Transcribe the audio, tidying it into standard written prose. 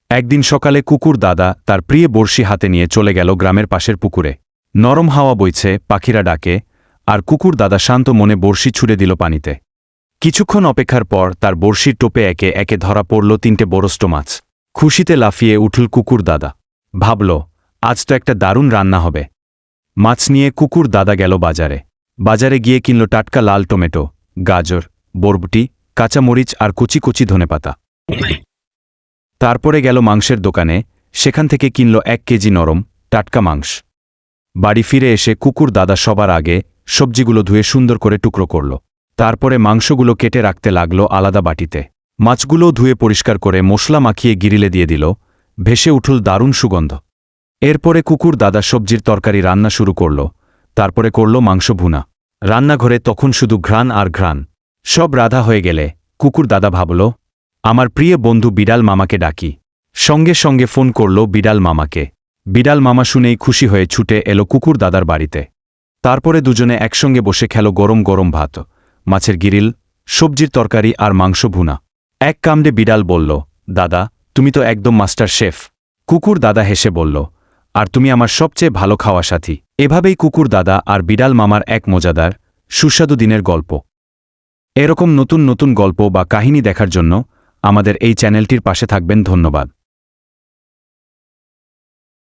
একদিন সকালে কুকুর দাদা তার প্রিয় বড়শি হাতে নিয়ে চলে গেল গ্রামের পাশের পুকুরে। নরম হাওয়া বইছে, পাখিরা ডাকে, আর কুকুর দাদা শান্ত মনে বড়শি ছুড়ে দিল পানিতে। কিছুক্ষণ অপেক্ষার পর তার বড়শির টোপে একে একে ধরা পড়ল 3টে বড়ষ্ট মাছ। খুশিতে লাফিয়ে উঠল কুকুর দাদা। ভাবল, আজ তো একটা দারুণ রান্না হবে। মাছ নিয়ে কুকুর দাদা গেল বাজারে। বাজারে গিয়ে কিনল টাটকা লাল টমেটো, গাজর, বরবটি, কাঁচামরিচ আর কুচি কুচি ধনেপাতা। তারপরে গেল মাংসের দোকানে, সেখান থেকে কিনল 1 কেজি নরম টাটকা মাংস। বাড়ি ফিরে এসে কুকুর দাদা সবার আগে সবজিগুলো ধুয়ে সুন্দর করে টুকরো করল। তারপরে মাংসগুলো কেটে রাখতে লাগল আলাদা বাটিতে। মাছগুলোও ধুয়ে পরিষ্কার করে মশলা মাখিয়ে গিরিলে দিয়ে দিল। ভেসে উঠল দারুণ সুগন্ধ। এরপরে কুকুর দাদা সবজির তরকারি রান্না শুরু করল। তারপরে করল মাংস ভুনা। রান্নাঘরে তখন শুধু ঘ্রাণ আর ঘ্রাণ। সব রাধা হয়ে গেলে কুকুর দাদা ভাবল, আমার প্রিয় বন্ধু বিড়াল মামাকে ডাকি। সঙ্গে সঙ্গে ফোন করল বিড়াল মামাকে। বিড়াল মামা শুনেই খুশি হয়ে ছুটে এলো কুকুর দাদার বাড়িতে। তারপরে দুজনে একসঙ্গে বসে খেল গরম গরম ভাত, মাছের গিরিল, সবজির তরকারি আর মাংস ভুনা। এক কামড়ে বিড়াল বলল, দাদা, তুমি তো একদম মাস্টার শেফ। কুকুর দাদা হেসে বলল, আর তুমি আমার সবচেয়ে ভালো খাওয়া সাথী। এভাবেই কুকুর দাদা আর বিড়াল মামার এক মজাদার, সুস্বাদু দিনের গল্প। এরকম নতুন নতুন গল্প বা কাহিনী দেখার জন্য আমাদের এই চ্যানেলটির পাশে থাকবেন। ধন্যবাদ।